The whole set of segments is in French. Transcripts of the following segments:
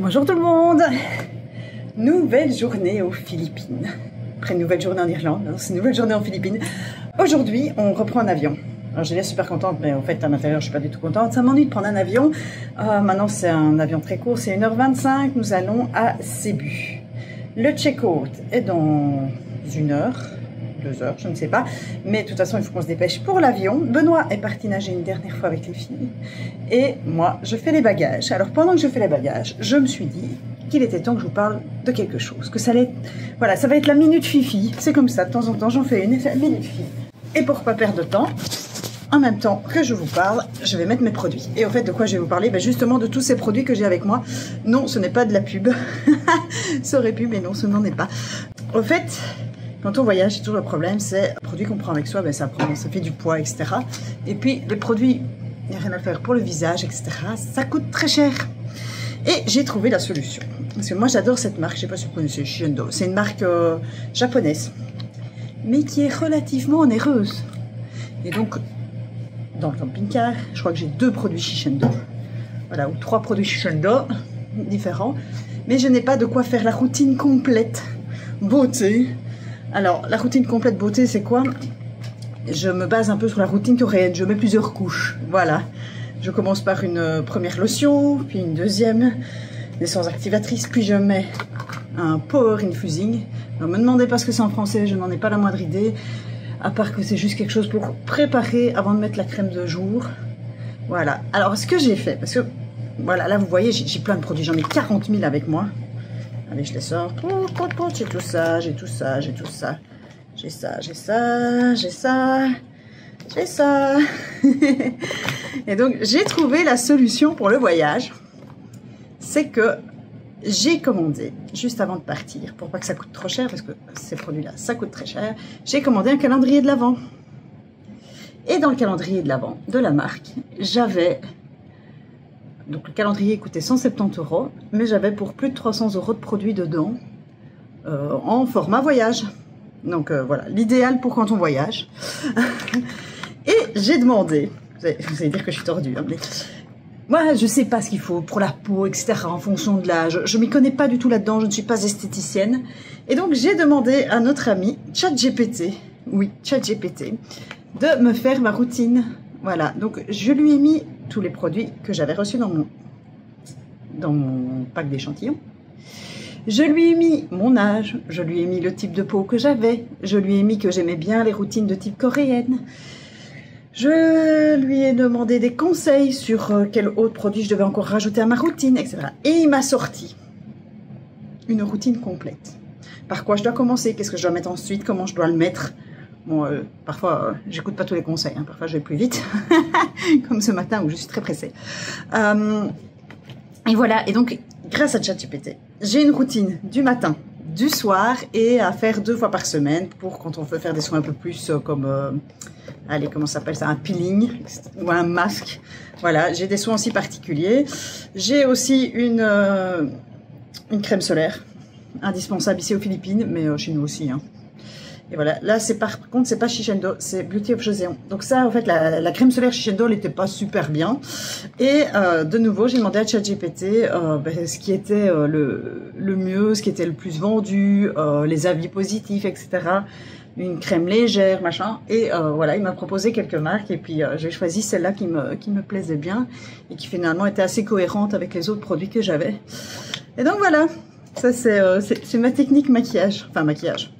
Bonjour tout le monde. Nouvelle journée aux Philippines. Après une nouvelle journée en Irlande, c'est une nouvelle journée aux Philippines. Aujourd'hui, on reprend un avion. Alors j'ai l'air super contente, mais en fait à l'intérieur je suis pas du tout contente. Ça m'ennuie de prendre un avion. Maintenant c'est un avion très court, c'est 1h25. Nous allons à Cebu. Le check-out est dans 1 heure. 2 heures, je ne sais pas, mais de toute façon il faut qu'on se dépêche pour l'avion. Benoît est parti nager une dernière fois avec les filles et moi je fais les bagages. Alors pendant que je fais les bagages, je me suis dit qu'il était temps que je vous parle de quelque chose, que ça allait, voilà, ça va être la minute fifi, c'est comme ça, de temps en temps j'en fais une, c'est la minute fifi. Et pour pas perdre de temps, en même temps que je vous parle, je vais mettre mes produits. Et au fait, de quoi je vais vous parler? Ben justement de tous ces produits que j'ai avec moi. Non, ce n'est pas de la pub. Ça aurait pu, mais non, ce n'en est pas. Au fait, quand on voyage, c'est toujours le problème, c'est le produit qu'on prend avec soi, ben ça fait du poids, etc. Et puis les produits, il n'y a rien à faire pour le visage, etc. Ça coûte très cher. Et j'ai trouvé la solution. Parce que moi j'adore cette marque, je ne sais pas si vous connaissez, Shiseido. C'est une marque japonaise, mais qui est relativement onéreuse. Et donc, dans le camping-car, je crois que j'ai 2 produits Shiseido. Voilà, ou 3 produits Shiseido différents. Mais je n'ai pas de quoi faire la routine complète beauté. Alors, la routine complète beauté, c'est quoi? Je me base un peu sur la routine coréenne. Je mets plusieurs couches. Voilà. Je commence par une première lotion, puis une deuxième, l'essence activatrice, puis je mets un power infusing. Ne me demandez pas ce que c'est en français, je n'en ai pas la moindre idée. À part que c'est juste quelque chose pour préparer avant de mettre la crème de jour. Voilà. Alors, ce que j'ai fait, parce que, voilà, là, vous voyez, j'ai plein de produits. J'en ai 40 000 avec moi. Allez, je les sors. J'ai tout ça, j'ai tout ça, j'ai tout ça. J'ai ça, j'ai ça, j'ai ça, j'ai ça. Et donc, j'ai trouvé la solution pour le voyage. C'est que j'ai commandé, juste avant de partir, pour pas que ça coûte trop cher, parce que ces produits-là, ça coûte très cher, j'ai commandé un calendrier de l'Avent. Et dans le calendrier de l'Avent de la marque, j'avais... Donc le calendrier coûtait 170 €, mais j'avais pour plus de 300 € de produits dedans, en format voyage. Donc voilà, l'idéal pour quand on voyage. Et j'ai demandé, vous allez dire que je suis tordue, hein, mais moi je sais pas ce qu'il faut pour la peau, etc. en fonction de l'âge. Je m'y connais pas du tout là-dedans, je ne suis pas esthéticienne. Et donc j'ai demandé à notre ami ChatGPT, oui ChatGPT, de me faire ma routine. Voilà, donc je lui ai mis tous les produits que j'avais reçus dans mon pack d'échantillons. Je lui ai mis mon âge, je lui ai mis le type de peau que j'avais, je lui ai mis que j'aimais bien les routines de type coréenne. Je lui ai demandé des conseils sur quel autre produit je devais encore rajouter à ma routine, etc. Et il m'a sorti une routine complète. Par quoi je dois commencer, qu'est-ce que je dois mettre ensuite, comment je dois le mettre. Bon, parfois, j'écoute pas tous les conseils, hein. Parfois je vais plus vite, comme ce matin où je suis très pressée. Et voilà, et donc, grâce à ChatGPT, j'ai une routine du matin, du soir, et à faire 2 fois par semaine, pour quand on veut faire des soins un peu plus comme, allez, comment ça s'appelle ça, un peeling, ou un masque. Voilà, j'ai des soins aussi particuliers. J'ai aussi une crème solaire, indispensable ici aux Philippines, mais chez nous aussi, hein. Et voilà, là c'est par contre c'est pas Shiseido, c'est Beauty of Joseon. Donc ça en fait la crème solaire Shiseido elle n'était pas super bien. Et de nouveau j'ai demandé à ChatGPT ce qui était le mieux, ce qui était le plus vendu, les avis positifs, etc. Une crème légère, machin. Et voilà, il m'a proposé quelques marques et puis j'ai choisi celle-là qui me plaisait bien et qui finalement était assez cohérente avec les autres produits que j'avais. Et donc voilà, ça c'est ma technique maquillage, enfin maquillage,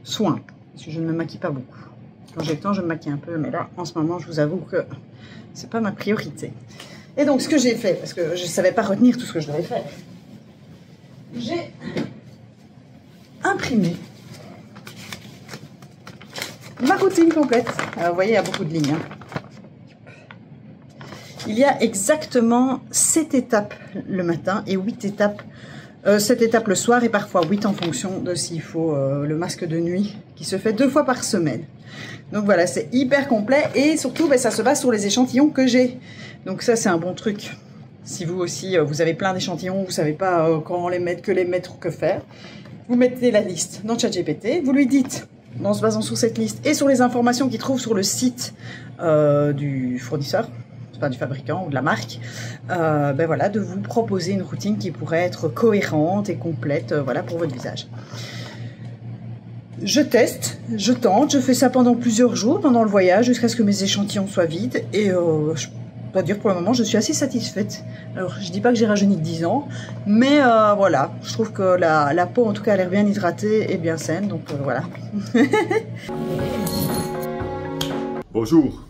soin. Parce que je ne me maquille pas beaucoup. Quand j'ai le temps, je me maquille un peu, mais là, en ce moment, je vous avoue que c'est pas ma priorité. Et donc, ce que j'ai fait, parce que je ne savais pas retenir tout ce que je devais faire, j'ai imprimé ma routine complète. Alors, vous voyez, il y a beaucoup de lignes, hein. Il y a exactement 7 étapes le matin et 8 étapes 7 étapes le soir et parfois 8 en fonction de s'il faut le masque de nuit qui se fait 2 fois par semaine. Donc voilà, c'est hyper complet et surtout ça se base sur les échantillons que j'ai. Donc ça c'est un bon truc. Si vous aussi vous avez plein d'échantillons, vous ne savez pas comment les mettre, que les mettre ou que faire, vous mettez la liste dans ChatGPT, vous lui dites, en se basant sur cette liste et sur les informations qu'il trouve sur le site du fournisseur, pas du fabricant ou de la marque, ben voilà, de vous proposer une routine qui pourrait être cohérente et complète, voilà, pour votre visage. Je teste, je tente, je fais ça pendant plusieurs jours, pendant le voyage, jusqu'à ce que mes échantillons soient vides. Et je dois dire que pour le moment, je suis assez satisfaite. Alors, je dis pas que j'ai rajeuni de 10 ans, mais voilà, je trouve que la peau, en tout cas, a l'air bien hydratée et bien saine, donc voilà. Bonjour.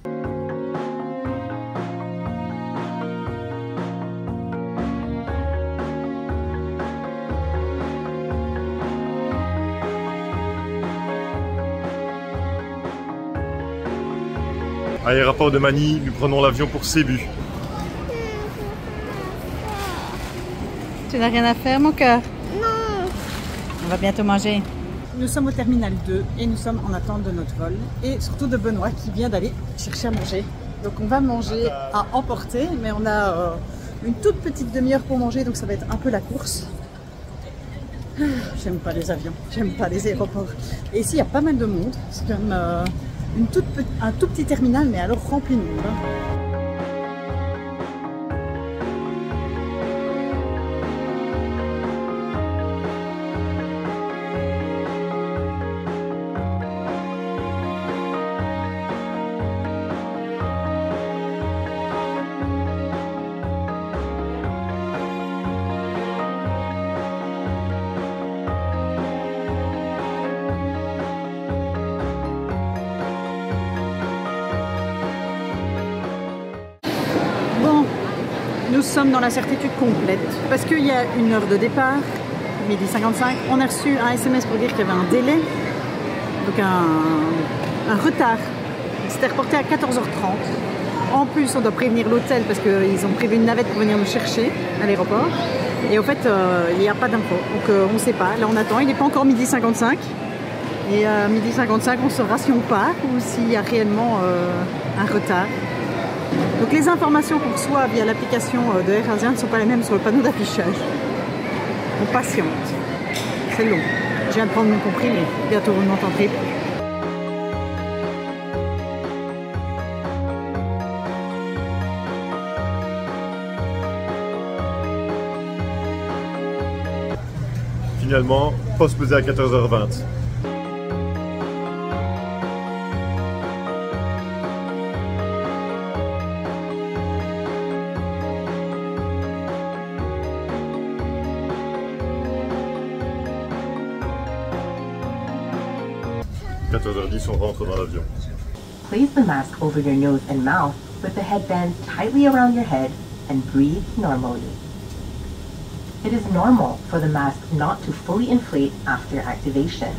À l'aéroport de Manille, nous prenons l'avion pour Cebu. Tu n'as rien à faire, mon cœur? Non. On va bientôt manger. Nous sommes au terminal 2 et nous sommes en attente de notre vol. Et surtout de Benoît qui vient d'aller chercher à manger. Donc on va manger à emporter, mais on a une toute petite demi-heure pour manger, donc ça va être un peu la course. J'aime pas les avions, j'aime pas les aéroports. Et ici il y a pas mal de monde, c'est quand même un tout petit terminal, mais alors rempli de monde. Nous sommes dans la certitude complète parce qu'il y a une heure de départ, 12h55. On a reçu un SMS pour dire qu'il y avait un délai, donc un retard. C'était reporté à 14h30. En plus, on doit prévenir l'hôtel parce qu'ils ont prévu une navette pour venir nous chercher à l'aéroport. Et au fait, il n'y a pas d'info. Donc on ne sait pas. Là, on attend. Il n'est pas encore 12h55. Et à 12h55, on saura si on part ou s'il y a réellement un retard. Donc les informations qu'on reçoit via l'application de Air Asia ne sont pas les mêmes sur le panneau d'affichage. On patiente. C'est long. Je viens de prendre mon comprimé. Bientôt vous ne m'entendrez plus. Finalement, poste pesé à 14h20. À 14h10, on rentre dans l'avion. Place the mask over your nose and mouth with the headband tightly around your head and breathe normally. It is normal for the mask not to fully inflate after activation.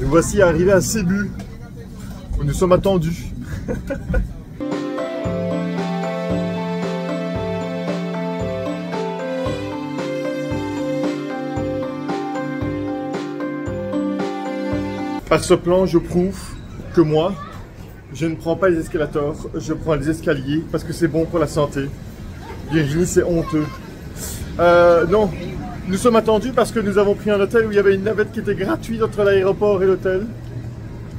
Nous voici arrivés à Cebu, où nous sommes attendus. Par ce plan, je prouve que moi, je ne prends pas les escalators, je prends les escaliers parce que c'est bon pour la santé. Virginie, c'est honteux. Non. Nous sommes attendus parce que nous avons pris un hôtel où il y avait une navette qui était gratuite entre l'aéroport et l'hôtel.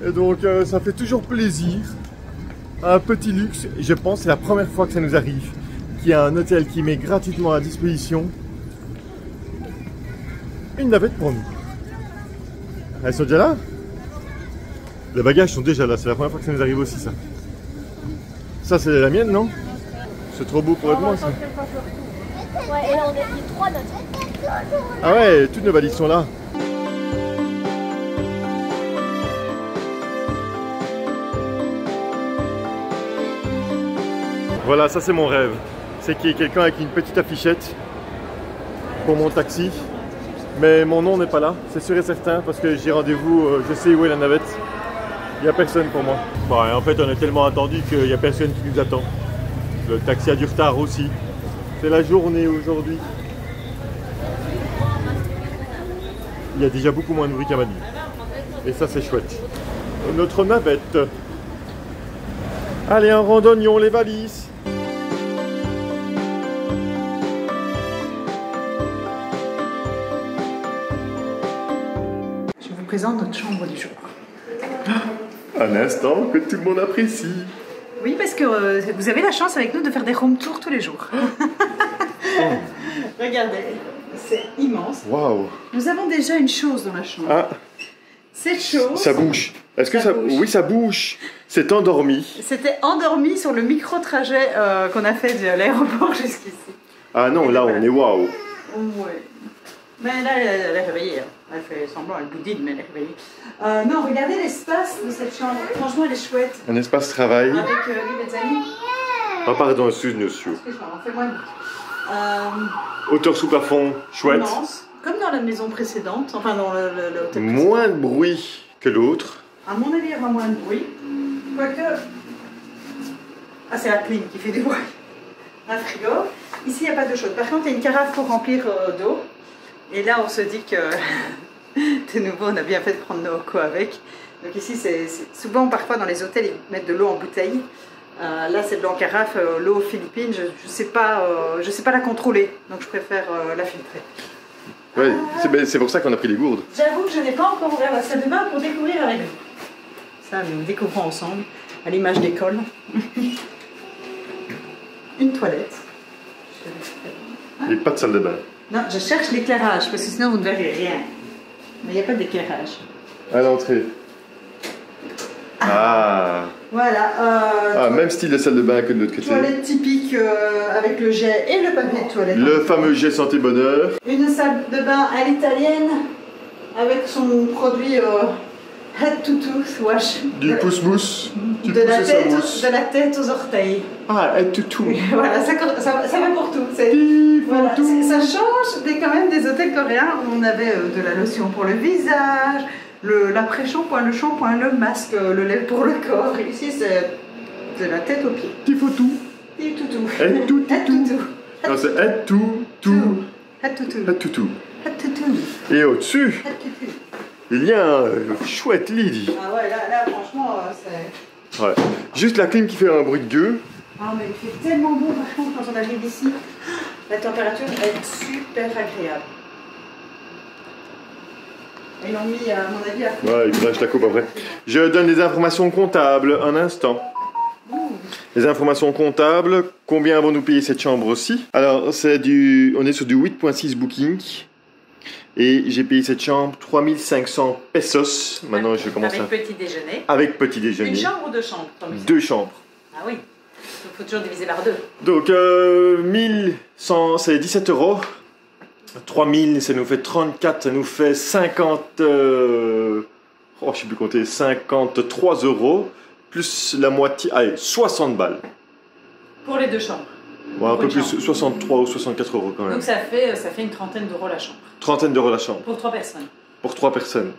Et donc ça fait toujours plaisir. Un petit luxe. Et je pense que c'est la première fois que ça nous arrive. Qu'il y a un hôtel qui met gratuitement à disposition une navette pour nous. Elles sont déjà là? Les bagages sont déjà là. C'est la première fois que ça nous arrive aussi ça. Ça c'est la mienne, non? C'est trop beau pour être moi ça. Ouais, et là on a mis 3 notes. Ah ouais, toutes nos valises sont là. Voilà, ça c'est mon rêve. C'est qu'il y ait quelqu'un avec une petite affichette pour mon taxi. Mais mon nom n'est pas là, c'est sûr et certain, parce que j'ai rendez-vous, je sais où est la navette. Il n'y a personne pour moi. Bon, et en fait, on est tellement attendu qu'il n'y a personne qui nous attend. Le taxi a du retard aussi. C'est la journée aujourd'hui. Il y a déjà beaucoup moins de bruit qu'à Manille. Et ça, c'est chouette. Notre navette. Allez, en randonnion les valises. Je vous présente notre chambre du jour. Un instant que tout le monde apprécie. Oui, parce que vous avez la chance avec nous de faire des home tours tous les jours. Regardez, c'est immense. Waouh. Nous avons déjà une chose dans la chambre. Ah, Cette chose... ça bouge. Est-ce que Ça ça... bouge. Oui, ça bouge. C'est endormi. C'était endormi sur le micro-trajet qu'on a fait de l'aéroport jusqu'ici. Ah non, là, on est waouh. Ouais. Mais là, elle est réveillée. Hein. Elle fait semblant, elle boudine, mais elle est réveillée. Non, regardez l'espace de cette chambre. Franchement, elle est chouette. Un espace travail. Avec les mezzanines. Ah, pardon, excuse-nous. Excuse-moi, fais-moi une... Hauteur sous plafond, chouette. immense. Comme dans la maison précédente, enfin dans l'hôtel Moins de bruit que l'autre. À mon avis, il y aura moins de bruit. Quoique... Ah, c'est la clim qui fait du bruit. Un frigo. Ici, il n'y a pas d'eau chaude. Par contre, il y a une carafe pour remplir d'eau. Et là, on se dit que... de nouveau, on a bien fait de prendre nos co avec. Donc ici, c'est souvent, parfois, dans les hôtels, ils mettent de l'eau en bouteille. Là, c'est de l'eau en carafe. L'eau aux Philippines, je ne sais pas la contrôler. Donc, je préfère la filtrer. Ouais, c'est pour ça qu'on a pris les gourdes. J'avoue que je n'ai pas encore ouvert la salle de bain pour découvrir avec vous. Ça, nous découvrons ensemble, à l'image d'école. Une toilette. Et pas de salle de bain. Non, je cherche l'éclairage, parce que sinon vous ne verrez rien. Mais il n'y a pas d'éclairage. À l'entrée. Ah. Voilà. Même style de salle de bain que de l'autre côté. Toilette typique avec le jet et le papier de toilette. Le fameux jet santé bonheur. Une salle de bain à l'italienne, avec son produit Head to Tooth Wash. Du pouce-mousse. De la tête aux orteils. Ah, head to tooth. Voilà, ça va pour tout. Voilà, ça change quand même des hôtels coréens où on avait de la lotion pour le visage, l'après-shampoing, le shampoing, le masque, le lait pour le corps. Et ici, c'est de la tête aux pieds. Il faut tout. Head to tout. Head to tout. Non, c'est head to tout. Head to tout. Head to tout. Head to tout. Et au-dessus, Head to tout. il y a un chouette lit. Ah ouais, là franchement, c'est... Ouais. Juste la clim qui fait un bruit de gueule. Ah mais il fait tellement beau par contre quand on arrive ici. La température est super agréable. Ils l'ont mis à mon avis à fond. Ouais, il faudrait que je la coupe après. Je donne des informations comptables un instant. Les informations comptables, combien avons-nous payé cette chambre aussi? Alors, on est sur du 8.6 booking. Et j'ai payé cette chambre 3500 pesos. Maintenant, je commence avec petit déjeuner. Avec petit déjeuner. Une chambre ou deux chambres? Deux chambres. Ah oui. Il faut toujours diviser par deux. Donc, 1100, c'est 17 €. 3000, ça nous fait 34, ça nous fait 50... je sais plus compter, 53 €. Plus la moitié, allez, 60 balles. Pour les deux chambres. Ouais, un peu plus, 63 ou 64 € quand même. Donc ça fait une trentaine d'euros la chambre. Trentaine d'euros la chambre. Pour 3 personnes. Pour 3 personnes.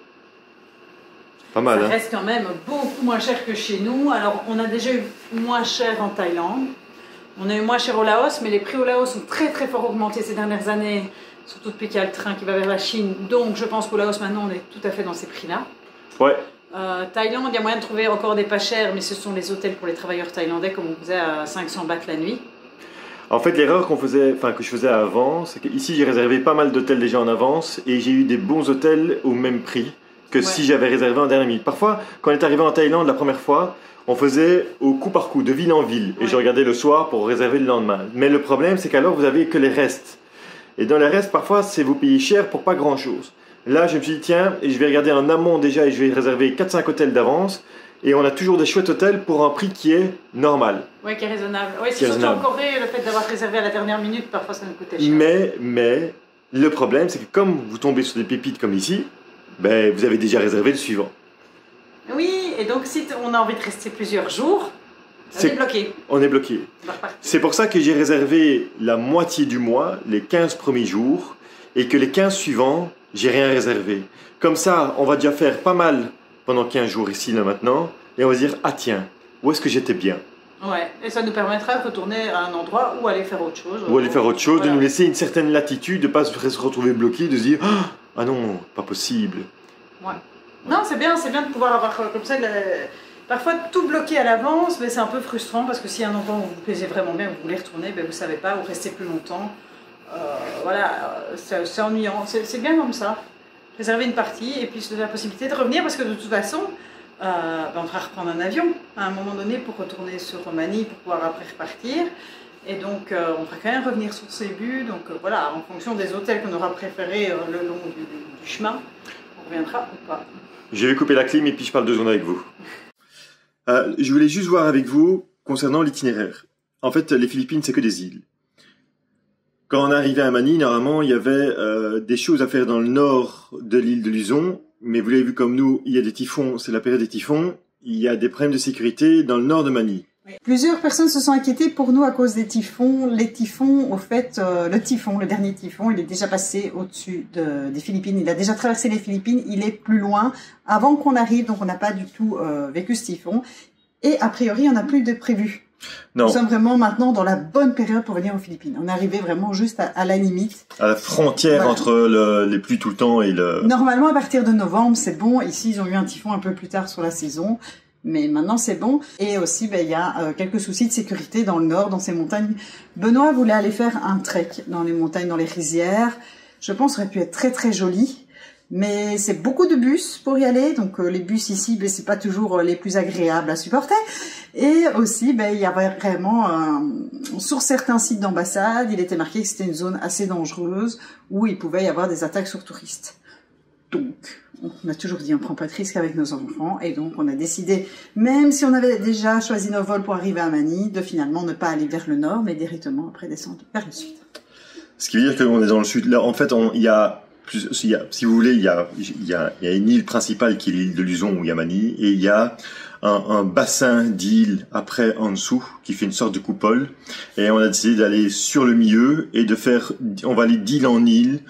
Pas mal, Ça hein. reste quand même beaucoup moins cher que chez nous. Alors on a déjà eu moins cher en Thaïlande. On a eu moins cher au Laos, mais les prix au Laos sont très très fort augmentés ces dernières années. Surtout depuis qu'il y a le train qui va vers la Chine. Donc je pense qu'au Laos maintenant on est tout à fait dans ces prix-là. Ouais. Thaïlande, il y a moyen de trouver encore des pas chers, mais ce sont les hôtels pour les travailleurs thaïlandais, comme on faisait à 500 bahts la nuit. En fait, l'erreur que je faisais avant, c'est qu'ici j'ai réservé pas mal d'hôtels déjà en avance et j'ai eu des bons hôtels au même prix que si j'avais réservé en dernière minute. Parfois, quand on est arrivé en Thaïlande la première fois, on faisait au coup par coup, de ville en ville, et je regardais le soir pour réserver le lendemain. Mais le problème, c'est qu'alors vous avez que les restes. Et dans les restes, parfois, c'est vous payer cher pour pas grand-chose. Là, je me suis dit, tiens, je vais regarder en amont déjà et je vais réserver 4-5 hôtels d'avance. Et on a toujours des chouettes hôtels pour un prix qui est normal. Oui, qui est raisonnable. Oui, c'est surtout en Corée, le fait d'avoir réservé à la dernière minute, parfois ça nous coûtait cher. Mais le problème, c'est que comme vous tombez sur des pépites comme ici, ben, vous avez déjà réservé le suivant. Oui, et donc si on a envie de rester plusieurs jours, on est bloqué. On est bloqué. On va repartir. c'est pour ça que j'ai réservé la moitié du mois, les 15 premiers jours, et que les 15 suivants, j'ai rien réservé. Comme ça, on va déjà faire pas mal pendant 15 jours ici, là, maintenant, et on va se dire, ah tiens, où est-ce que j'étais bien? Ouais, et ça nous permettra de retourner à un endroit ou aller faire autre chose. Ou aller faire autre chose, Voilà. de nous laisser une certaine latitude, de ne pas se retrouver bloqué, de se dire, ah non, pas possible. Ouais. Non, c'est bien de pouvoir avoir comme ça. Parfois, tout bloqué à l'avance, mais c'est un peu frustrant parce que si un endroit où vous plaisez vraiment bien, vous voulez retourner, ben, vous ne savez pas, ou rester plus longtemps. Voilà, c'est ennuyant. C'est bien comme ça. Réserver une partie et puis la possibilité de revenir parce que de toute façon, ben, on va reprendre un avion à un moment donné pour retourner sur Manille pour pouvoir après repartir. Et donc, on va quand même revenir sur Cebu. Donc, voilà, en fonction des hôtels qu'on aura préférés le long du chemin, on reviendra ou pas. Je vais couper la clim et puis je parle 2 secondes avec vous. Je voulais juste voir avec vous concernant l'itinéraire. En fait, les Philippines, c'est que des îles. Quand on est arrivé à Manille, normalement, il y avait des choses à faire dans le nord de l'île de Luzon. Mais vous l'avez vu comme nous, il y a des typhons, c'est la période des typhons. Il y a des problèmes de sécurité dans le nord de Manille. Plusieurs personnes se sont inquiétées pour nous à cause des typhons. Les typhons, au fait, le dernier typhon, il est déjà passé au-dessus des Philippines. Il a déjà traversé les Philippines, il est plus loin avant qu'on arrive, donc on n'a pas du tout vécu ce typhon. Et a priori, il n'y en a plus de prévu. Non. Nous sommes vraiment maintenant dans la bonne période pour venir aux Philippines. On est arrivé vraiment juste à la limite. À la frontière Voilà. entre les pluies tout le temps et le... Normalement, à partir de novembre, c'est bon. Ici, ils ont eu un typhon un peu plus tard sur la saison. Mais maintenant, c'est bon. Et aussi, ben, il y a quelques soucis de sécurité dans le nord, dans ces montagnes. Benoît voulait aller faire un trek dans les montagnes, dans les rizières. Je pense que ça aurait pu être très, très joli. Mais c'est beaucoup de bus pour y aller. Donc, les bus ici, ben, c'est pas toujours les plus agréables à supporter. Et aussi, ben, il y avait vraiment, sur certains sites d'ambassade, il était marqué que c'était une zone assez dangereuse où il pouvait y avoir des attaques sur touristes. Donc, on a toujours dit on prend pas de risque avec nos enfants et donc on a décidé, même si on avait déjà choisi nos vols pour arriver à Manille, de finalement ne pas aller vers le nord mais directement après descendre vers le sud. Ce qui veut dire qu'on est dans le sud. Là, en fait, si vous voulez, il y a une île principale qui est l'île de Luzon où il y a Manille et il y a un bassin d'îles après en dessous qui fait une sorte de coupole et on a décidé d'aller sur le milieu et de faire, on va aller d'île en île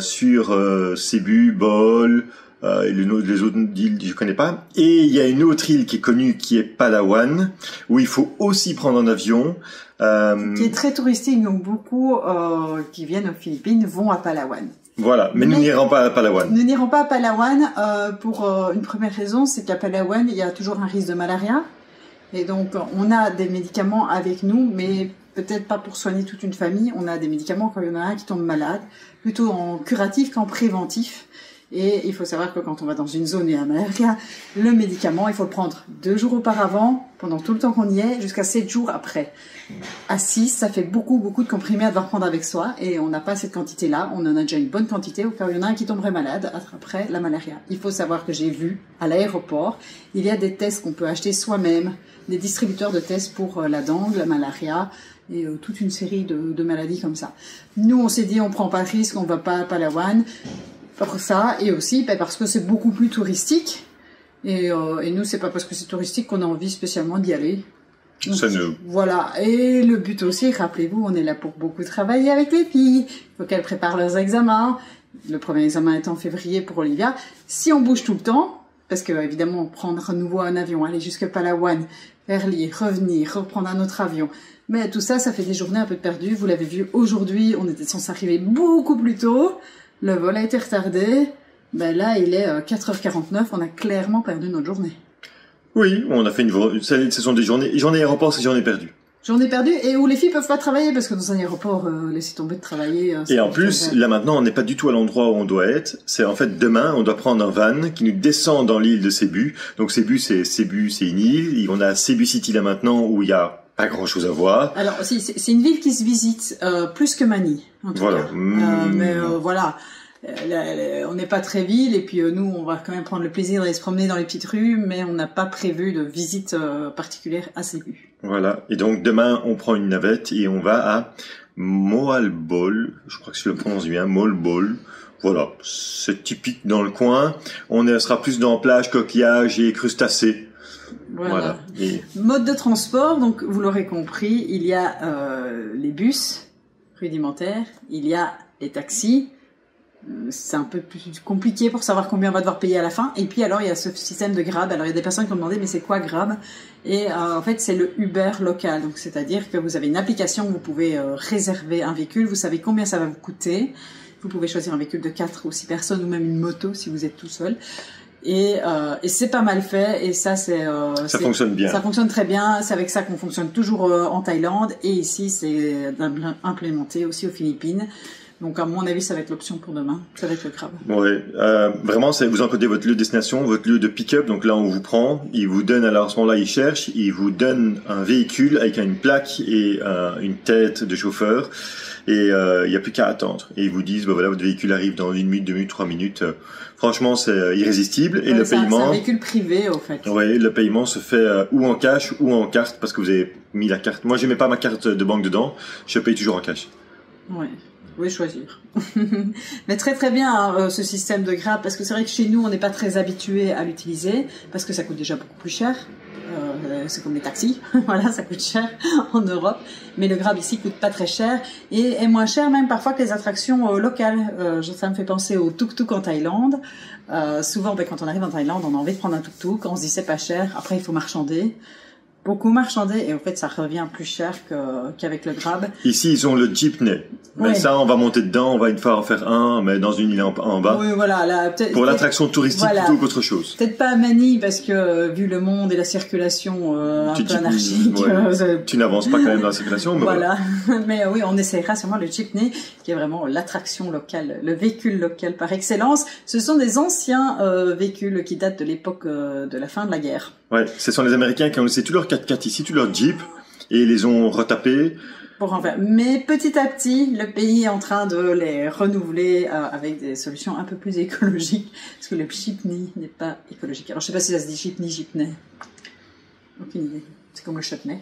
sur Cebu, Bol et les autres îles je connais pas, et il y a une autre île qui est connue qui est Palawan où il faut aussi prendre un avion qui est très touristique, donc beaucoup qui viennent aux Philippines vont à Palawan. Voilà, mais nous n'irons pas à Palawan. Nous n'irons pas à Palawan pour une première raison, c'est qu'à Palawan, il y a toujours un risque de malaria. Et donc, on a des médicaments avec nous, mais peut-être pas pour soigner toute une famille. On a des médicaments quand il y en a un qui tombe malade, plutôt en curatif qu'en préventif. Et il faut savoir que quand on va dans une zone où il y a malaria, le médicament, il faut le prendre 2 jours auparavant, pendant tout le temps qu'on y est, jusqu'à 7 jours après. À 6, ça fait beaucoup de comprimés à devoir prendre avec soi et on n'a pas cette quantité-là. On en a déjà une bonne quantité au cas où il y en a un qui tomberait malade après la malaria. Il faut savoir que j'ai vu à l'aéroport, il y a des tests qu'on peut acheter soi-même, des distributeurs de tests pour la dengue, la malaria et toute une série de maladies comme ça. Nous, on s'est dit, on prend pas de risque, on va pas à Palawan. Pour ça, et aussi parce que c'est beaucoup plus touristique. Et nous, c'est pas parce que c'est touristique qu'on a envie spécialement d'y aller. Donc, voilà. Et le but aussi, rappelez-vous, on est là pour beaucoup travailler avec les filles. Il faut qu'elles préparent leurs examens. Le premier examen est en février pour Olivia. Si on bouge tout le temps, parce que évidemment, prendre à nouveau un avion, aller jusqu'à Palawan, faire lire, revenir, reprendre un autre avion. Mais tout ça, ça fait des journées un peu perdues. Vous l'avez vu aujourd'hui, on était censé arriver beaucoup plus tôt. Le vol a été retardé. Ben là, il est 4h49. On a clairement perdu notre journée. Oui, on a fait ce sont des journées aéroport, c'est journées perdues. Journée perdue et où les filles peuvent pas travailler parce que dans un aéroport, laisser tomber de travailler. Et en plus, là maintenant, on n'est pas du tout à l'endroit où on doit être. C'est en fait demain, on doit prendre un van qui nous descend dans l'île de Cebu. Donc Cebu, c'est une île. On a Cebu City là maintenant où il y a pas grand chose à voir. Alors, c'est une ville qui se visite plus que Manille, en tout voilà. cas. Mais voilà, on n'est pas très ville, et puis nous, on va quand même prendre le plaisir d'aller se promener dans les petites rues, mais on n'a pas prévu de visite particulière à Cebu. Voilà, et donc demain, on prend une navette et on va à Moalbol, je crois que je le prononce bien, Moalbol. Voilà, c'est typique dans le coin. On sera plus dans plage, coquillages et crustacés. Voilà. Et Mode de transport, donc vous l'aurez compris, il y a les bus rudimentaires, il y a les taxis. C'est un peu plus compliqué pour savoir combien on va devoir payer à la fin. Et puis alors il y a ce système de Grab. Alors il y a des personnes qui ont demandé mais c'est quoi Grab? Et en fait c'est le Uber local. Donc c'est-à-dire que vous avez une application où vous pouvez réserver un véhicule. Vous savez combien ça va vous coûter. Vous pouvez choisir un véhicule de 4 ou 6 personnes ou même une moto si vous êtes tout seul. Et c'est pas mal fait. Et ça ça fonctionne bien. Ça fonctionne très bien. C'est avec ça qu'on fonctionne toujours en Thaïlande. Et ici c'est implémenté aussi aux Philippines. Donc, à mon avis, ça va être l'option pour demain. Ça va être le Grab. Ouais, vraiment, vous encodez votre lieu de destination, votre lieu de pick-up. Donc là, on vous prend, il vous donne, alors à ce moment-là, il cherche, il vous donne un véhicule avec une plaque et une tête de chauffeur. Et il n'y a plus qu'à attendre. Et ils vous disent, bah voilà, votre véhicule arrive dans 1 minute, 2 minutes, 3 minutes. Franchement, c'est irrésistible. Et le paiement. C'est un véhicule privé, au fait. Ouais, le paiement se fait ou en cash ou en carte parce que vous avez mis la carte. Moi, je mets pas ma carte de banque dedans. Je paye toujours en cash. Ouais. Vous pouvez choisir. Mais très très bien hein, ce système de Grab, parce que c'est vrai que chez nous on n'est pas très habitué à l'utiliser, parce que ça coûte déjà beaucoup plus cher. C'est comme les taxis, voilà, ça coûte cher en Europe. Mais le Grab ici coûte pas très cher et est moins cher même parfois que les attractions locales. Ça me fait penser au tuk-tuk en Thaïlande. Souvent, quand on arrive en Thaïlande, on a envie de prendre un tuk-tuk, on se dit c'est pas cher. Après, il faut marchander. Beaucoup marchander et en fait ça revient plus cher qu'avec le Grab. Ici ils ont le jeepney. Mais ouais. ça on va monter dedans, on va une fois en faire un, mais dans une île en bas. Oui voilà. Là, pour l'attraction touristique voilà. Plutôt qu'autre chose. Peut-être pas à Manille parce que vu le monde et la circulation un peu anarchique. Ouais. Tu n'avances pas quand même dans la circulation. Mais voilà. Mais oui on essaiera sûrement le jeepney qui est vraiment l'attraction locale, le véhicule local par excellence. Ce sont des anciens véhicules qui datent de l'époque de la fin de la guerre. Ouais, ce sont les Américains qui ont laissé tous leurs 4x4 ici, tous leurs Jeeps, et ils les ont retapés. Pour en faire. Mais petit à petit, le pays est en train de les renouveler avec des solutions un peu plus écologiques, parce que le jeepney n'est pas écologique. Alors je sais pas si ça se dit jeepney. Aucune idée. C'est comme le chutney.